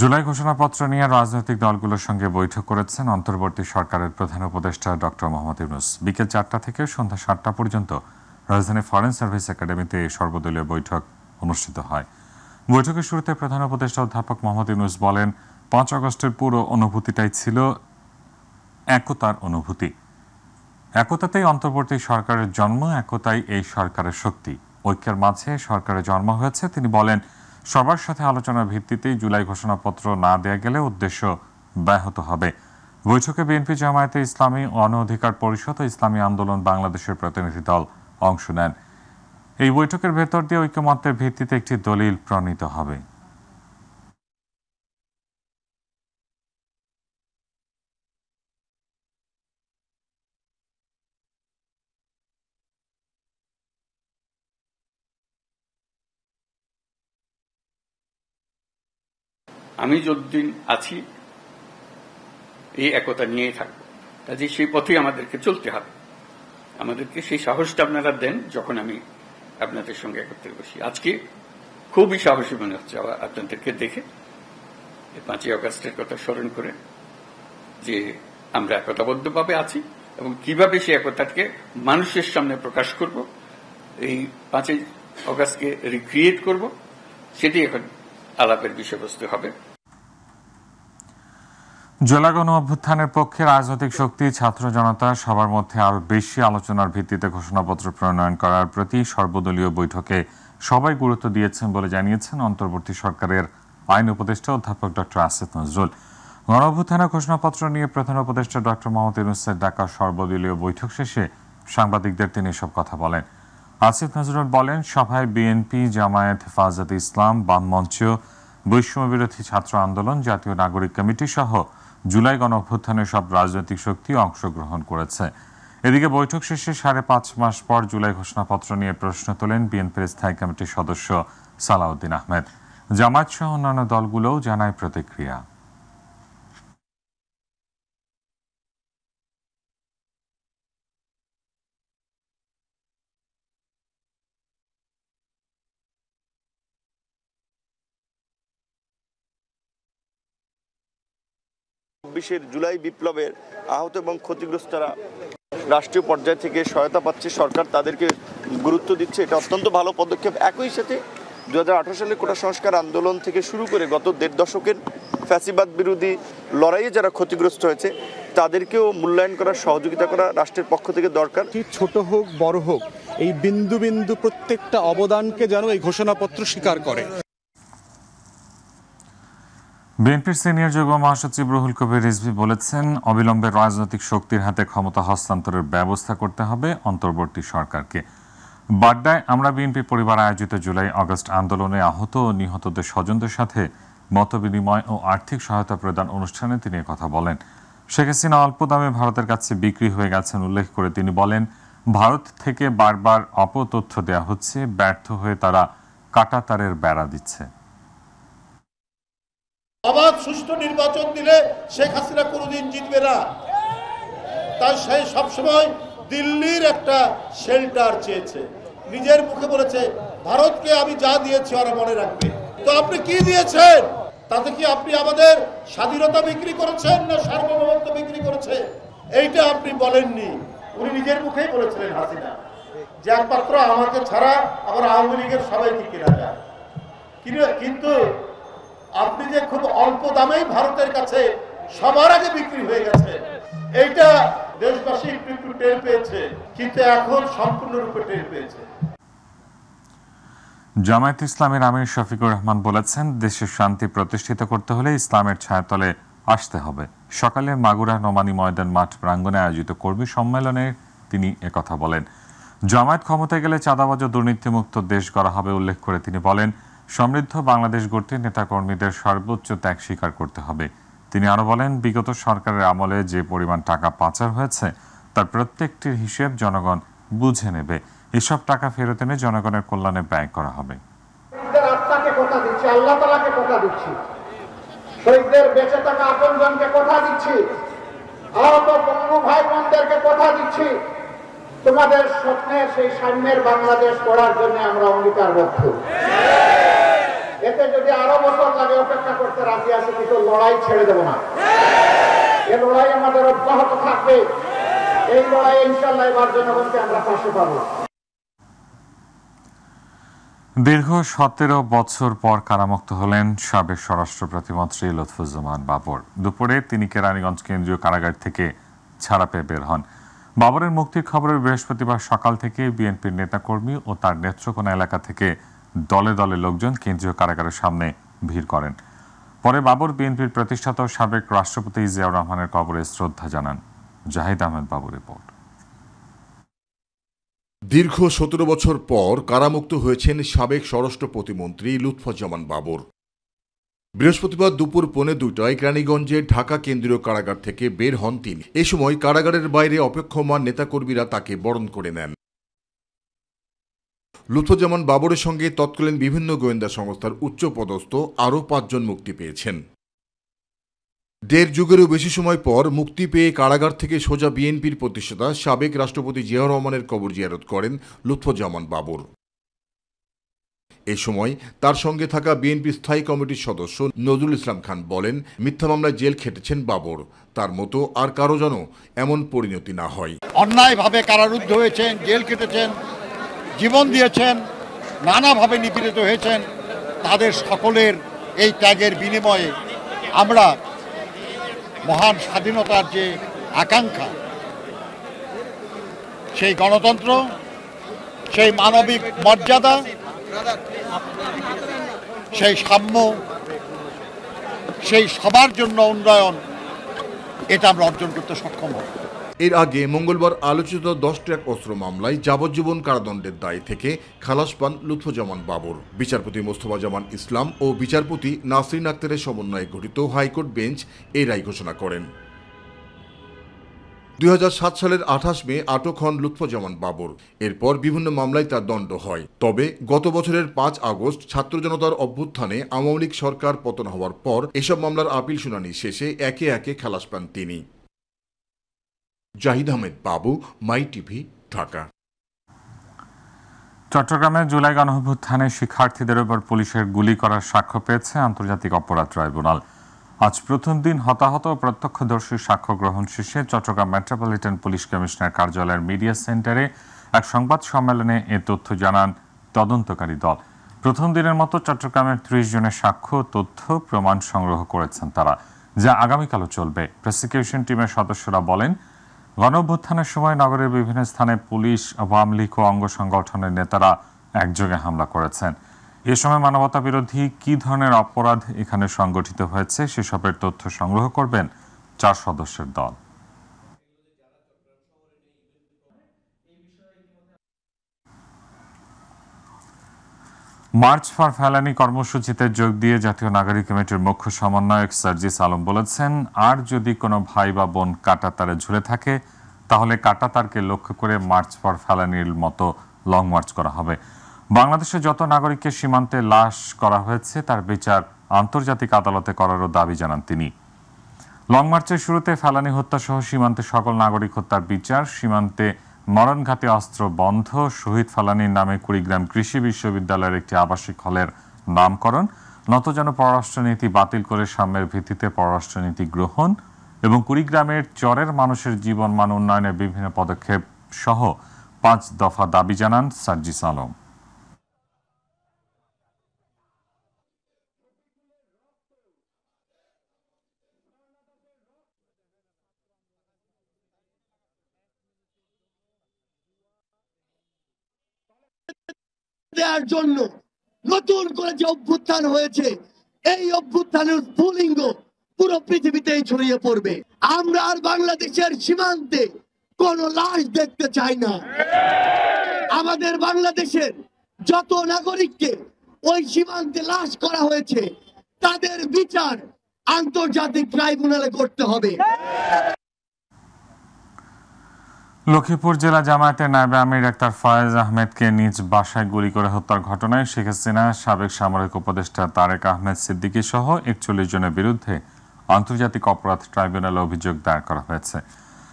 জুলাই ঘোষণাপত্র নিয়ে রাজনৈতিক দলগুলোর সঙ্গে বৈঠক করেছেন অন্তর্বর্তী সরকারের প্রধান উপদেষ্টা ডক্টর মোহাম্মদ ইউনূস। বিকেল 4টা থেকে সন্ধ্যা 7টা পর্যন্ত রাজধানীর ফরেন সার্ভিস একাডেমিতে এই সর্বদলীয় বৈঠক অনুষ্ঠিত হয়। বৈঠকের শুরুতে প্রধান উপদেষ্টা অধ্যাপক মোহাম্মদ ইউনূস বলেন, 5 আগস্টের পুরো অনুভূতিটাই ছিল একতার অনুভূতি। একতাতেই অন্তর্বর্তী সরকারের জন্ম, একতাই এই সরকারের শক্তি। ঐক্যের মাঝে সরকারের জন্ম হয়েছে। তিনি বলেন, সবার সাথে আলোচনার ভিত্তিতেই জুলাই ঘোষণাপত্র না দেয়া গেলে উদ্দেশ্য ব্যাহত হবে। বৈঠকে বিএনপি, জামায়াতে ইসলামী, গণ অধিকার পরিষদ ও ইসলামী আন্দোলন বাংলাদেশের প্রতিনিধি দল অংশ নেন। এই বৈঠকের ভেতর দিয়ে ঐক্যমত্যের ভিত্তিতে একটি দলিল প্রণীত হবে। আমি যতদিন আছি এই একতা নিয়েই থাকবো, কাজে সেই পথেই আমাদেরকে চলতে হবে। আমাদেরকে সেই সাহসটা আপনারা দেন যখন আমি আপনাদের সঙ্গে একত্রে বসি। আজকে খুবই সাহসী মনে হচ্ছে আপনাদেরকে দেখে, 5ই আগস্টের কথা স্মরণ করে যে আমরা একতাবদ্ধভাবে আছি এবং কিভাবে সেই একতাকে মানুষের সামনে প্রকাশ করব, এই 5ই আগস্টকে রিক্রিয়েট করব, সেটি এখন আলাপের বিষয়বস্তু হবে। জুলাই গণ অভ্যুত্থানের পক্ষে রাজনৈতিক শক্তি, ছাত্র জনতা সবার মধ্যে আরও বেশি আলোচনার ভিত্তিতে ঘোষণাপত্র প্রণয়ন করার প্রতি সর্বদলীয় বৈঠকে সবাই গুরুত্ব দিয়েছেন বলে জানিয়েছেন অন্তর্বর্তী সরকারের আইন উপদেষ্টা অধ্যাপক ডক্টর আসিফ নজরুল। গণ অভ্যুত্থানের ঘোষণাপত্র নিয়ে প্রধান উপদেষ্টা ডক্টর মোহাম্মদ ইউনূসের ডাকা সর্বদলীয় বৈঠক শেষে সাংবাদিকদের তিনি এসব কথা বলেন। আসিফ নজরুল বলেন, সভায় বিএনপি, জামায়াত, হেফাজতে ইসলাম, বাম মঞ্চ, বৈষম্যবিরোধী ছাত্র আন্দোলন, জাতীয় নাগরিক কমিটি সহ জুলাই গণ অভ্যুত্থানের সব রাজনৈতিক শক্তি অংশগ্রহণ করেছে। এদিকে বৈঠক শেষে 5.5 মাস পর জুলাই ঘোষণাপত্র নিয়ে প্রশ্ন তোলেন বিএনপির স্থায়ী কমিটির সদস্য সালাউদ্দিন আহমেদ। জামায়াত সহ অন্যান্য দলগুলোও জানায় প্রতিক্রিয়া। জুলাই বিপ্লবের আহত এবং ক্ষতিগ্রস্তরা রাষ্ট্রীয় পর্যায় থেকে সহায়তা পাচ্ছে, সরকার তাদেরকে গুরুত্ব দিচ্ছে, এটা অত্যন্ত ভালো পদক্ষেপ। একই সাথে 2018 সালে কোটা সংস্কার আন্দোলন থেকে শুরু করে গত 1.5 দশকের ফ্যাসিবাদ বিরোধী লড়াইয়ে যারা ক্ষতিগ্রস্ত হয়েছে তাদেরকেও মূল্যায়ন করা, সহযোগিতা করা রাষ্ট্রের পক্ষ থেকে দরকার। ছোট হোক বড় হোক, এই বিন্দু বিন্দু প্রত্যেকটা অবদানকে যেন এই ঘোষণাপত্র স্বীকার করে। বিএনপির সিনিয়র যুগ্ম মহাসচিব রুহুল কবির রিজভী বলেছেন, অবিলম্বে রাজনৈতিক শক্তির হাতে ক্ষমতা হস্তান্তরের ব্যবস্থা করতে হবে অন্তর্বর্তী সরকারকে। বাড্ডায় আমরা বিএনপি পরিবার আয়োজিত জুলাই আগস্ট আন্দোলনে আহত ও নিহতদের স্বজনদের সাথে মতবিনিময় ও আর্থিক সহায়তা প্রদান অনুষ্ঠানে তিনি কথা বলেন। শেখ হাসিনা অল্প দামে ভারতের কাছে বিক্রি হয়ে গেছেন উল্লেখ করে তিনি বলেন, ভারত থেকে বারবার অপতথ্য দেওয়া হচ্ছে, ব্যর্থ হয়ে তারা কাঁটাতারের বেড়া দিচ্ছে। অবাধ সুষ্ঠু নির্বাচন দিলে শেখ হাসিনা কোনোদিন জিতবে না। তাই সে সবসময় দিল্লির একটা শেল্টার চেয়েছে। নিজের মুখে বলেছে, ভারতকে আমি যা দিয়েছি ওরা মনে রাখবে। তো আপনি কি দিয়েছেন? তাতে কি আপনি আমাদের স্বাধীনতা বিক্রি করেছেন না সার্বভৌমত্ব বিক্রি করেছেন? এইটা আপনি বলেননি। উনি নিজের মুখেই বলেছিলেন হাসিনা যে একমাত্র আমাকে ছাড়া আবার আওয়ামী লীগের সবাইকে কেনা যায়। কিন্তু আপনি যে খুব অল্প দামেই ভারতের কাছে সবার আগে বিক্রি হয়ে গেছে, এইটা দেশবাসী একটু টের পেয়েছে, কিন্তু এখন সম্পূর্ণরূপে টের পেয়েছে। জামায়াত ইসলামের আমির শফিকুর রহমান বলেছেন, দেশের শান্তি প্রতিষ্ঠিত করতে হলে ইসলামের ছায়াতলে আসতে হবে। সকালে মাগুরা নোমানী ময়দান মাঠ প্রাঙ্গণে আয়োজিত কর্মী সম্মেলনে তিনি একথা বলেন। জামায়াত ক্ষমতায় গেলে চাঁদাবাজ ও দুর্নীতিমুক্ত দেশ গড়া হবে উল্লেখ করে তিনি বলেন, সমৃদ্ধ বাংলাদেশ গড়তে নেতাকর্মীদের সর্বোচ্চ ত্যাগ স্বীকার করতে হবে। তিনি আরো বলেন, বিগত সরকারের আমলে যে পরিমাণ টাকা পাচার হয়েছে তার প্রত্যেকটির হিসেব জনগণ বুঝে নেবে। এসব টাকা ফেরত এনে জনগণের কল্যাণে ব্যয় করা হবে। আল্লাহ তাআলাকে কথা দিচ্ছি, শহীদদের বেঁচে থাকা আপনজনকে কথা দিচ্ছি, আহত বঙ্গু ভাই বোনদেরকে কথা দিচ্ছি, তোমাদের স্বপ্নের সেই সাম্যের বাংলাদেশ গড়ার জন্য আমরা অঙ্গীকারবদ্ধ। এতে যদি আরো বছর লাগে অপেক্ষা করতে রাজি আছে, কিন্তু লড়াই ছেড়ে দেব না। এই লড়াই আমাদের অব্যাহত থাকবে। এই লড়াই ইনশাআল্লাহ এবার জনগণকে আমরা পাশে পাবো। দীর্ঘ 17 বছর পর কারামুক্ত হলেন সাবেক স্বরাষ্ট্র প্রতিমন্ত্রী লুৎফুজ্জামান বাবর। দুপুরে তিনি কেরানীগঞ্জ কেন্দ্রীয় কারাগার থেকে ছাড়া পেয়ে বের হন। বাবরের মুক্তির খবরে বৃহস্পতিবার সকাল থেকে বিএনপির নেতাকর্মী ও তার নেত্রকোনা এলাকা থেকে দলে দলে লোকজন কেন্দ্রীয় কারাগারের সামনে ভিড় করেন। পরে বাবর বিএনপির প্রতিষ্ঠাতা সাবেক রাষ্ট্রপতি জিয়াউর রহমানের কবরে শ্রদ্ধা জানান। জাহিদ আহমেদ বাবু রিপোর্ট। দীর্ঘ 17 বছর পর কারামুক্ত হয়েছেন সাবেক স্বরাষ্ট্র প্রতিমন্ত্রী লুৎফুজ্জামান বাবর। বৃহস্পতিবার দুপুর 1:45টায় কেরানীগঞ্জে ঢাকা কেন্দ্রীয় কারাগার থেকে বের হন তিনি। এ সময় কারাগারের বাইরে অপেক্ষমান নেতাকর্মীরা তাকে বরণ করে নেন। লুৎফুজ্জামান বাবরের সঙ্গে তৎকালীন বিভিন্ন গোয়েন্দা সংস্থার উচ্চপদস্থ আরও 5 জন মুক্তি পেয়েছেন। 1.5 যুগেরও বেশি সময় পর মুক্তি পেয়ে কারাগার থেকে সোজা বিএনপির প্রতিষ্ঠাতা সাবেক রাষ্ট্রপতি জিয়াউর রহমানের কবর জিয়ারত করেন লুৎফুজ্জামান বাবর। এ সময় তার সঙ্গে থাকা বিএনপি স্থায়ী কমিটির সদস্য নজরুল ইসলাম খান বলেন, মিথ্যা মামলায় জেল খেটেছেন বাবর, তার মতো আর কারো যেন এমন পরিণতি না হয়। অন্যায়ভাবে কারারুদ্ধ হয়েছেন, জেল কেটেছেন, জীবন দিয়েছেন, নানাভাবে নিপীড়িত হয়েছেন। তাদের সকলের এই ত্যাগের বিনিময়ে আমরা মহান স্বাধীনতার যে আকাঙ্ক্ষা, সেই গণতন্ত্র, সেই মানবিক মর্যাদা, সেই সাম্য, সেই সবার জন্য উন্নয়ন, এটা আমরা অর্জন করতে সক্ষম হব। এর আগে মঙ্গলবার আলোচিত 10 ট্রাক অস্ত্র মামলায় যাবজ্জীবন কারাদণ্ডের দায় থেকে খালাস পান লুৎফুজ্জামান বাবর। বিচারপতি মোস্তফা জামান ইসলাম ও বিচারপতি নাসরিন আক্তারের সমন্বয়ে গঠিত হাইকোর্ট বেঞ্চ এই রায় ঘোষণা করেন। 2007 সালের 28 মে আটক হন লুৎফুজ্জামান বাবর। এরপর বিভিন্ন মামলায় তার দণ্ড হয়। তবে গত বছরের 5 আগস্ট ছাত্র জনতার অভ্যুত্থানে আওয়ামী লীগ সরকার পতন হওয়ার পর এসব মামলার আপিল শুনানি শেষে একে একে খালাস পান তিনি। জাহিদ আহমেদ বাবু, মাই টিভি, ঢাকা। চট্টগ্রামে জুলাই গণঅভ্যুত্থানে শিক্ষার্থীদের উপর পুলিশের গুলি করার সাক্ষ্য পেয়েছে আন্তর্জাতিক অপরাধ ট্রাইব্যুনাল। আজ প্রথম দিন হতাহত ও প্রত্যক্ষদর্শীর সাক্ষ্য গ্রহণ শেষে চট্টগ্রাম মেট্রোপলিটন পুলিশ কমিশনার কার্যালয়ের মিডিয়া সেন্টারে এক সংবাদ সম্মেলনে এ তথ্য জানান তদন্তকারী দল। প্রথম দিনের মতো চট্টগ্রামের 30 জনের সাক্ষ্য, তথ্য, প্রমাণ সংগ্রহ করেছেন তারা, যা আগামীকালও চলবে। প্রসিকিউশন টিমের সদস্যরা বলেন, গণঅভ্যুত্থানের সময় নগরের বিভিন্ন স্থানে পুলিশ, আওয়ামী লীগ ও অঙ্গ সংগঠনের নেতারা একযোগে হামলা করেছেন। এ সময় মানবতা বিরোধী কী ধরনের অপরাধ এখানে সংগঠিত হয়েছে সেসবের তথ্য সংগ্রহ করবেন 4 সদস্যের দল। মার্চ ফর ফেলানি কর্মসূচিতে যোগ দিয়ে জাতীয় নাগরিক কমিটির মুখ্য সমন্বয়ক সার্জিস আলম বলেছেন, আর যদি কোনো ভাই বা বোন কাঁটাতারে ঝুলে থাকে তাহলে কাঁটাতারকে লক্ষ্য করে মার্চ ফর ফেলানির মতো লং মার্চ করা হবে। বাংলাদেশে যত নাগরিককে সীমান্তে লাশ করা হয়েছে তার বিচার আন্তর্জাতিক আদালতে করারও দাবি জানান তিনি। লং মার্চের শুরুতে ফেলানি হত্যা সহ সীমান্তে সকল নাগরিক হত্যার বিচার, সীমান্তে মরণঘাতী অস্ত্র বন্ধ, শহীদ ফেলানির নামে কুড়িগ্রাম কৃষি বিশ্ববিদ্যালয়ের একটি আবাসিক হলের নামকরণ, নতজানু পররাষ্ট্রনীতি বাতিল করে সাম্যের ভিত্তিতে পররাষ্ট্রনীতি গ্রহণ এবং কুড়িগ্রামের চরের মানুষের জীবনমান উন্নয়নের বিভিন্ন পদক্ষেপ সহ 5 দফা দাবি জানান সার্জিস আলম। দেওয়ার জন্য নতুন করে যে অভ্যুত্থান হয়েছে, এই অভ্যুত্থানের স্ফুলিঙ্গ পুরো পৃথিবীতেই ছড়িয়ে পড়বে। আমরা আর বাংলাদেশের সীমান্তে কোন লাশ দেখতে চাই না। আমাদের বাংলাদেশের যত নাগরিককে ওই সীমান্তে লাশ করা হয়েছে তাদের বিচার আন্তর্জাতিক ট্রাইব্যুনালে করতে হবে। লক্ষ্মীপুর জেলা জামায়াতের নায়েবে আমির ডাক্তার ফয়েজ আহমেদকে নিজ বাসায় গুলি করে হত্যার ঘটনায় শেখ হাসিনা সাবেক সামরিক উপদেষ্টা তারেক আহমেদ সিদ্দিকী সহ 41 জনের বিরুদ্ধে আন্তর্জাতিক অপরাধ ট্রাইব্যুনালে অভিযোগ দায়ের করা হয়েছে।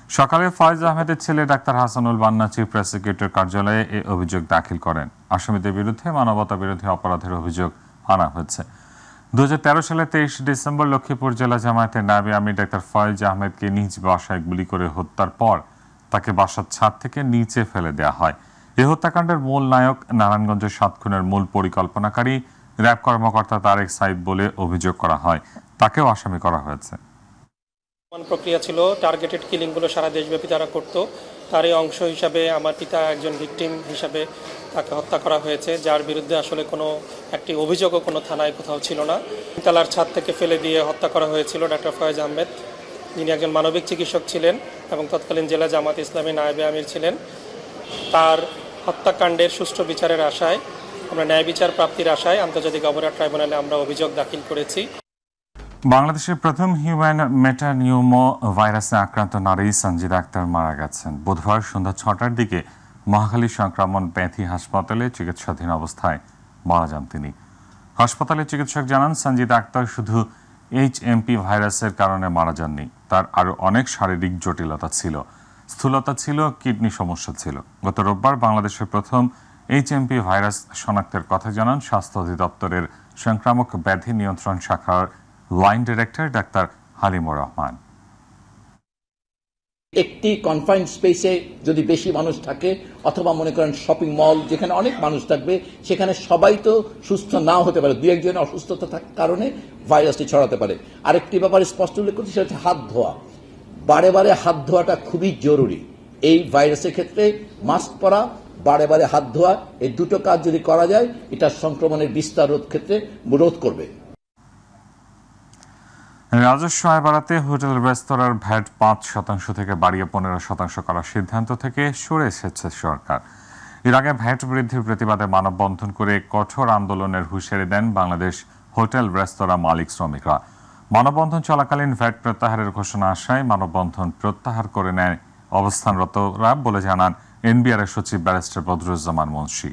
সকালে ফয়েজ আহমেদের ছেলে ডাক্তার হাসানুল বান্না চিফ প্রসিকিউটর কার্যালয়ে এই অভিযোগ দাখিল করেন। আসামিদের বিরুদ্ধে মানবতা বিরোধী অপরাধের অভিযোগ আনা হয়েছে। 2013 সালে 23 ডিসেম্বর লক্ষ্মীপুর জেলা জামায়াতের নায়েবে আমির ডাক্তার ফয়েজ আহমেদকে নিজ বাসায় গুলি করে হত্যার পর তাকে বাসার ছাদ থেকে নিচে ফেলে দেওয়া হয়। এই হত্যাকাণ্ডের মূল নায়ক নারায়ণগঞ্জের 7 খুনের মূল পরিকল্পনাকারী র্যাব কর্মকর্তা তারেক সাইদ বলে অভিযোগ করা হয়। তাকেও আসামি করা হয়েছে। প্রক্রিয়া ছিল, টার্গেটেড কিলিংগুলো সারা দেশব্যাপী তারা করত। তারই অংশ হিসাবে আমার পিতা একজন ভিকটিম হিসাবে তাকে হত্যা করা হয়েছে, যার বিরুদ্ধে আসলে কোনো একটি অভিযোগও কোনো থানায় কোথাও ছিল না। তালার ছাদ থেকে ফেলে দিয়ে হত্যা করা হয়েছিল ডাক্তার ফয়েজ আহমেদ, যিনি একজন মানবিক চিকিৎসক ছিলেন এবং তৎকালীন জেলা জামাত ইসলামী নায়েবে আমির ছিলেন। তার হত্যাকাণ্ডের সুষ্ঠু বিচারের আশায়, আমরা ন্যায় বিচার প্রাপ্তির আশায় আন্তর্জাতিক অপরাধ ট্রাইব্যুনালে আমরা অভিযোগ দাখিল করেছি। বাংলাদেশের প্রথম হিউম্যান মেটানিউমো ভাইরাসে আক্রান্ত নারী সঞ্জিদা আক্তার মারা গেছেন। বুধবার সন্ধ্যা 6টার দিকে মহাখালী সংক্রমণ ব্যাধি হাসপাতালে চিকিৎসাধীন অবস্থায় মারা যান তিনি। হাসপাতালের চিকিৎসক জানান, সঞ্জিদা আক্তার শুধু HMP ভাইরাসের কারণে মারা যাননি, তার আরও অনেক শারীরিক জটিলতা ছিল, স্থূলতা ছিল, কিডনি সমস্যা ছিল। গত রোববার বাংলাদেশের প্রথম HMP ভাইরাস শনাক্তের কথা জানান স্বাস্থ্য অধিদপ্তরের সংক্রামক ব্যাধি নিয়ন্ত্রণ শাখার line director doctor Halimur Rahman. একটি কনফাইন্ড স্পেসে যদি বেশি মানুষ থাকে, অথবা মনে করেন শপিং মল যেখানে অনেক মানুষ থাকবে, সেখানে সবাই তো সুস্থ নাও হতে পারে, 2-1 অসুস্থতা থাকার কারণে ভাইরাসটি ছড়াতে পারে। আরেকটি ব্যাপারে স্পষ্ট উল্লেখ করছি, সেটা হচ্ছে হাত ধোয়া। বারে বারে হাত ধোয়াটা খুবই জরুরি। এই ভাইরাসের ক্ষেত্রে মাস্ক পরা, বারে বারে হাত ধোয়া, এই দুটো কাজ যদি করা যায়, এটা সংক্রমণের বিস্তার রোধ করবে। রাজস্ব আয় বাড়াতে হোটেল রেস্তোরাঁর ভ্যাট 5% থেকে বাড়িয়ে 15% করার সিদ্ধান্ত থেকে সরে এসেছে সরকার। এর আগে ভ্যাট বৃদ্ধির প্রতিবাদে মানববন্ধন করে কঠোর আন্দোলনের হুঁশিয়ারি দেন বাংলাদেশ হোটেল রেস্তোরাঁ মালিক শ্রমিকরা। মানববন্ধন চলাকালীন ভ্যাট প্রত্যাহারের ঘোষণা আসায় মানববন্ধন প্রত্যাহার করে নেয় অবস্থানরতরা বলে জানান NBR এর সচিব ব্যারিস্টার বদরুজ্জামান মুন্সি।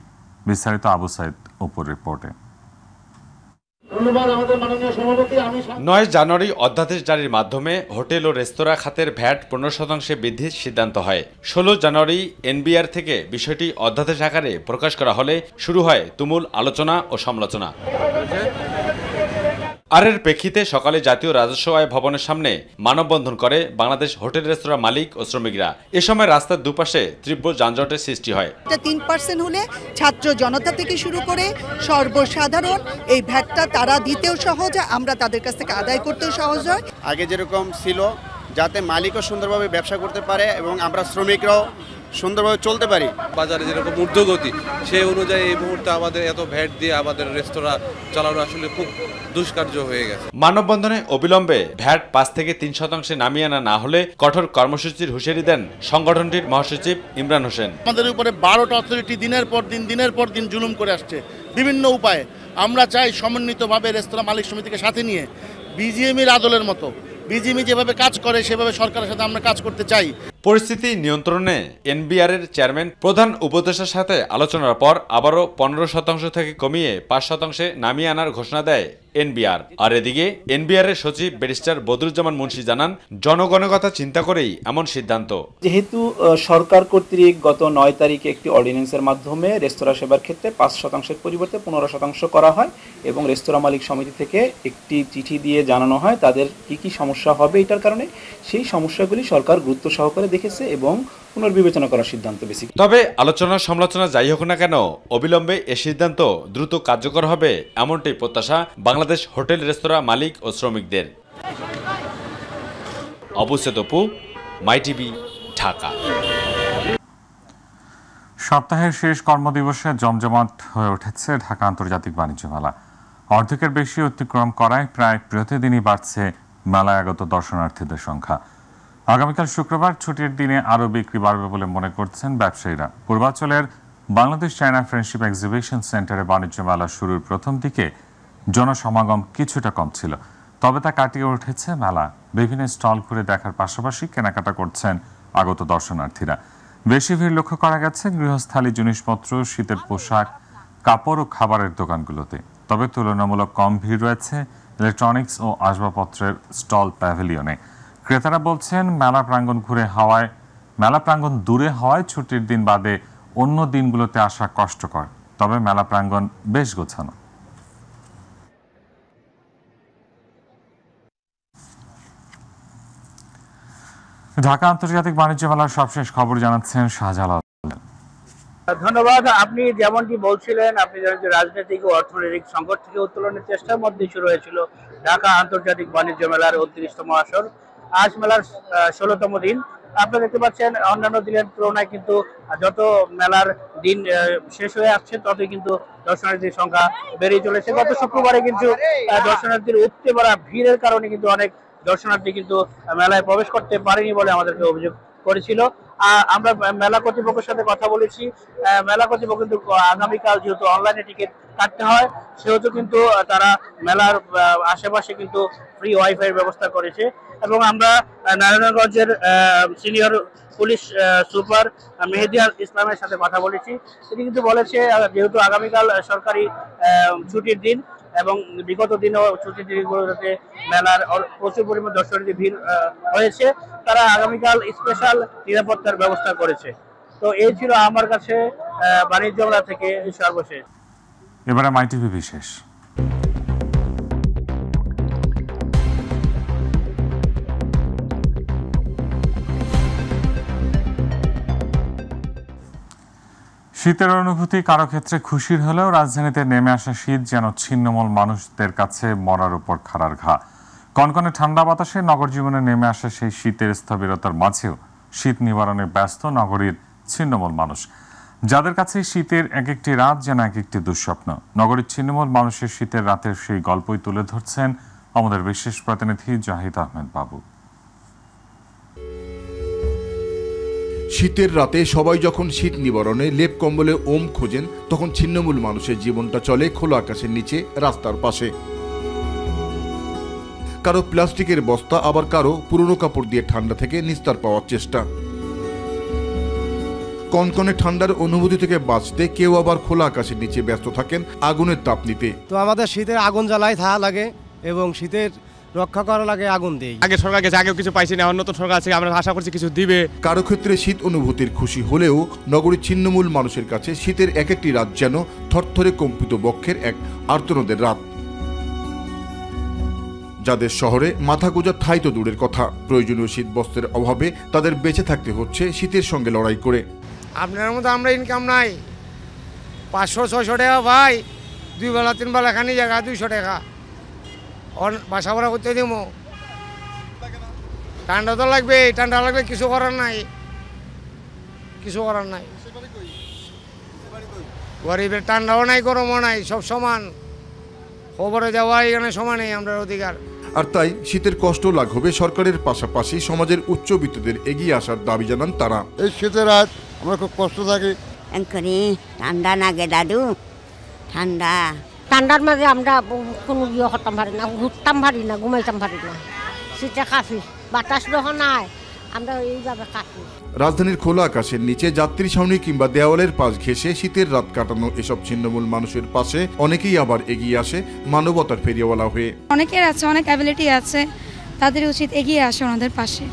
বিস্তারিত আবু সাইদ উপর রিপোর্টে। 9 জানুয়ারি অধ্যাদেশ জারির মাধ্যমে হোটেল ও রেস্তোরাঁ খাতের ভ্যাট 15% বৃদ্ধির সিদ্ধান্ত হয়। 16 জানুয়ারি NBR থেকে বিষয়টি অধ্যাদেশ আকারে প্রকাশ করা হলে শুরু হয় তুমুল আলোচনা ও সমালোচনা। আর এর প্রেক্ষিতে সকালে জাতীয় রাজস্ব আয় ভবনের সামনে মানববন্ধন করে বাংলাদেশ হোটেল রেস্তোরাঁ মালিক ও শ্রমিকরা। এ সময় রাস্তার দুপাশে তীব্র যানজটের সৃষ্টি হয়। 3% হলে ছাত্র জনতা থেকে শুরু করে সর্বসাধারণ এই ভ্যাটটা তারা দিতেও সহজ হয়, আমরা তাদের কাছ থেকে আদায় করতেও সহজ হয়। আগে যেরকম ছিল, যাতে মালিকও সুন্দরভাবে ব্যবসা করতে পারে এবং আমরা শ্রমিকরাও সুন্দরভাবে চলতে পারি। বাজারে যেরকম ঊর্ধ্বগতি, সেই অনুযায়ী এই মুহূর্তে আমাদের এত ভ্যাট দিয়ে আমাদের রেস্তোরাঁ চালানো আসলে খুব দুষ্কার্য হয়ে গেছে। মানববন্ধনে অবিলম্বে ভ্যাট 5 থেকে 3% নামিয়ে আনা না হলে কঠোর কর্মসূচির হুঁশিয়ারি দেন সংগঠনটির মহাসচিব ইমরান হোসেন। আমাদের উপরে 12টা অথরিটি দিনের পর দিন জুলুম করে আসছে বিভিন্ন উপায়ে। আমরা চাই সমন্বিতভাবে রেস্তোরাঁ মালিক সমিতিকে সাথে নিয়ে বিজিএমইর আদলের মতো, বিজিএমই যেভাবে কাজ করে সেভাবে সরকারের সাথে আমরা কাজ করতে চাই। পরিস্থিতি নিয়ন্ত্রণে NBR এর চেয়ারম্যান প্রধান উপদেষ্টার সাথে আলোচনার পর আবারও 15% থেকে কমিয়ে 5% নামিয়ে আনার ঘোষণা দেয় NBR। আর এদিকে NBR এর সচিব ব্যারিস্টার বদরুজ্জামান মুন্সি জানান, জনগণের কথা চিন্তা করেই এমন সিদ্ধান্ত। যেহেতু সরকার কর্তৃক গত 9 তারিখে একটি অর্ডিন্যান্সের মাধ্যমে রেস্তোরাঁ সেবার ক্ষেত্রে 5%-এর পরিবর্তে 15% করা হয় এবং রেস্তোরাঁ মালিক সমিতি থেকে একটি চিঠি দিয়ে জানানো হয় তাদের কি সমস্যা হবে এটার কারণে। সেই সমস্যাগুলি সরকার গুরুত্ব সহকারে দেখেছে এবং পুনর্বিবেচনা করার সিদ্ধান্ত বেশি। তবে আলোচনা সমালোচনা যাই হোক না কেন, অবিলম্বে এ সিদ্ধান্ত দ্রুত কার্যকর হবে এমনটাই প্রত্যাশা বাংলাদেশ হোটেল রেস্তোরাঁ মালিক ও শ্রমিকদের। অবশ্যই অপু, মাই টিভি, ঢাকা। সপ্তাহের শেষ কর্মদিবসে জমজমাট হয়ে উঠেছে ঢাকা আন্তর্জাতিক বাণিজ্য মেলা। অর্ধেকের বেশি অতিক্রম করায় প্রায় প্রতিদিনই বাড়ছে মেলায় আগত দর্শনার্থীদের সংখ্যা। আগামীকাল শুক্রবার ছুটির দিনে আরও বিক্রি বাড়বে বলে মনে করছেন ব্যবসায়ীরা। পূর্বাঞ্চলের বাংলাদেশ চায়না ফ্রেন্ডশিপ এক্সিবিশন সেন্টারে বাণিজ্য মেলা শুরুর প্রথম দিকে জনসমাগম কিছুটা কম ছিল, তবে তা কাটিয়ে উঠেছে মেলা। বিভিন্ন স্টল ঘুরে দেখার পাশাপাশি কেনাকাটা করছেন আগত দর্শনার্থীরা। বেশি ভিড় লক্ষ্য করা গেছে গৃহস্থালী জিনিসপত্র, শীতের পোশাক, কাপড় ও খাবারের দোকানগুলোতে। তবে তুলনামূলক কম ভিড় রয়েছে ইলেকট্রনিক্স ও আসবাবপত্রের স্টল প্যাভিলিয়নে। ক্রেতারা বলছেন মেলা প্রাঙ্গণ দূরে হওয়ায় ছুটির দিন বাদে অন্য দিনগুলোতে আসা কষ্টকর, তবে মেলা প্রাঙ্গণ বেশ গোছানো। ঢাকা আন্তর্জাতিক বাণিজ্য মেলার সবশেষ খবর জানাচ্ছেন শাহজালাল। ধন্যবাদ। আপনি যেমনটি বলছিলেন, আপনি জানেন যে রাজনৈতিক ও অর্থনৈতিক সংকট থেকে উত্তোলনের চেষ্টার মধ্যে শুরু হয়েছিল ঢাকা আন্তর্জাতিক বাণিজ্য মেলার ৩৯তম আসর। আজ মেলার ১৬তম দিন। আপনারা দেখতে পাচ্ছেন অন্যান্য দিনের তুলনায় কিন্তু যত মেলার দিন শেষ হয়ে আসছে ততই কিন্তু দর্শনার্থীর সংখ্যা বেড়ে চলেছে। গত শুক্রবারে কিন্তু দর্শনার্থীর উপচে পড়া ভিড়ের কারণে কিন্তু অনেক দর্শনার্থী কিন্তু মেলায় প্রবেশ করতে পারেনি বলে আমাদেরকে অভিযোগ করেছিল। আমরা মেলা কর্তৃপক্ষের সাথে কথা বলেছি। মেলা কর্তৃপক্ষ কিন্তু আগামীকাল যেহেতু অনলাইনে টিকিট কাটতে হয় সেহেতু কিন্তু তারা মেলার আশেপাশে কিন্তু ফ্রি ওয়াইফাই এর ব্যবস্থা করেছে। এবং আমরা নারায়ণগঞ্জের সিনিয়র পুলিশ সুপার মেহেদি ইসলামের সাথে কথা বলেছি। তিনি কিন্তু বলেছে যেহেতু আগামীকাল সরকারি ছুটির দিন এবং বিগত দিনেও ছুটির দিনগুলোতে মেলার প্রচুর পরিমাণ দর্শনার্থী ভিড় হয়েছে, তারা আগামীকাল স্পেশাল নিরাপত্তার ব্যবস্থা করেছে। তো এই ছিল আমার কাছে বাণিজ্য মেলা থেকে সর্বশেষ। এবারে মাইটিভি বিশেষ। শীতের অনুভূতি কারো ক্ষেত্রে খুশির হলেও রাজধানীতে নেমে আসা শীত যেন ছিন্নমূল মানুষদের কাছে মরার উপর খাড়ার ঘা। কনকনে ঠান্ডা বাতাসে নগর জীবনে নেমে আসা সেই শীতের স্থবিরতার মাঝেও শীত নিবারণে ব্যস্ত নগরীর ছিন্নমূল মানুষ, যাদের কাছে শীতের এক একটি রাত যেন এক একটি দুঃস্বপ্ন। নগরীর ছিন্নমূল মানুষের শীতের রাতের সেই গল্পই তুলে ধরছেন আমাদের বিশেষ প্রতিনিধি জাহিদ আহমেদ বাবু। শীতের রাতে সবাই যখন শীত নিবারণে লেপ কম্বলে ওম খোঁজেন, তখন ছিন্নমূল মানুষের জীবনটা চলে খোলা আকাশের নিচে, রাস্তার পাশে। কারো প্লাস্টিকের বস্তা, আবার কারো পুরনো কাপড় দিয়ে ঠান্ডা থেকে নিস্তার পাওয়ার চেষ্টা। কনকনে ঠান্ডার অনুভূতি থেকে বাঁচতে কেউ আবার খোলা আকাশের নিচে ব্যস্ত থাকেন আগুনের তাপ নিতে। তো আমাদের শীতের আগুন জ্বালাই থাকা লাগে এবং শীতের রক্ষা করা লাগে আগুন দেই। আগে সরকার কাছে আগেও কিছু পাইছি না, নতুন সরকার আছে, আমরা আশা করছি কিছু দিবে। কারো ক্ষেত্রে শীত অনুভূতির খুশি হলেও নগরীর ছিন্নমূল মানুষের কাছে শীতের এক একটি রাত যেন থরথরে কম্পিত বক্ষের এক আর্তনাদের রাত। যাদের শহরে মাথা গোঁজার ঠাঁই তো দূরের কথা, প্রয়োজনীয় শীত বস্ত্রের অভাবে তাদের বেঁচে থাকতে হচ্ছে শীতের সঙ্গে লড়াই করে। আপনার মতো আমরা ইনকাম নাই, 500-600 টাকা ভাই, 2 বেলা 3 বেলা খানি জায়গা 200 টাকা বাসা ভাড়া করতে দিব। ঠান্ডা তো লাগবে, ঠান্ডা লাগবে, কিছু করার নাই, কিছু করার নাই। গরিবের ঠান্ডাও নাই, গরমও নাই, সব সমান। খবরে যাওয়া এখানে সমানই আমরা অধিকার। আর তাই শীতের কষ্ট লাঘবে সরকারের পাশাপাশি সমাজের উচ্চবিত্তদের এগিয়ে আসার দাবি জানান তারা। এই শীতের রাত আমরা খুব কষ্ট থাকি। ঠান্ডা লাগে দাদু, ঠান্ডা ঠান্ডার মাঝে আমরা কোনো ইয়ে করতাম পারি না, ঘুরতাম পারি না, ঘুমাইতাম পারি না। শীতে কাফি, বাতাস যখন নাই আমরা এইভাবে কাটি। রাজধানীর খোলা আকাশের নিচে যাত্রী ছাউনি কিংবা দেওয়ালের পাশ ঘেঁষে শীতের রাত কাটানো এসব ছিন্নমূল মানুষের পাশে অনেকেই আবার এগিয়ে আসে মানবতার ফেরিওয়ালা হয়ে। অনেকের আছে, অনেক অ্যাবিলিটি আছে, তাদের উচিত এগিয়ে আসে ওনাদের পাশে।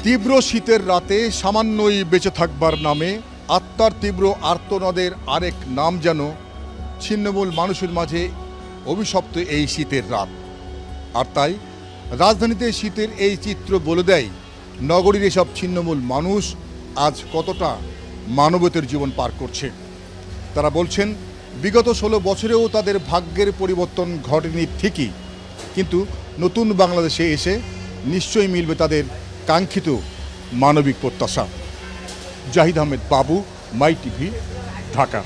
তীব্র শীতের রাতে সামান্যই বেঁচে থাকবার নামে আত্মার তীব্র আর্তনাদের আরেক নাম যেন ছিন্নমূল মানুষের মাঝে অভিশপ্ত এই শীতের রাত। আর তাই রাজধানীতে শীতের এই চিত্র বলে দেয় নগরীর এসব ছিন্নমূল মানুষ আজ কতটা মানবতার জীবন পার করছে। তারা বলছেন বিগত 16 বছরেও তাদের ভাগ্যের পরিবর্তন ঘটেনি ঠিকই, কিন্তু নতুন বাংলাদেশে এসে নিশ্চয়ই মিলবে তাদের কাঙ্ক্ষিত মানবিক প্রত্যাশা। জাহিদ আহমেদ বাবু, মাই টিভি, ঢাকা।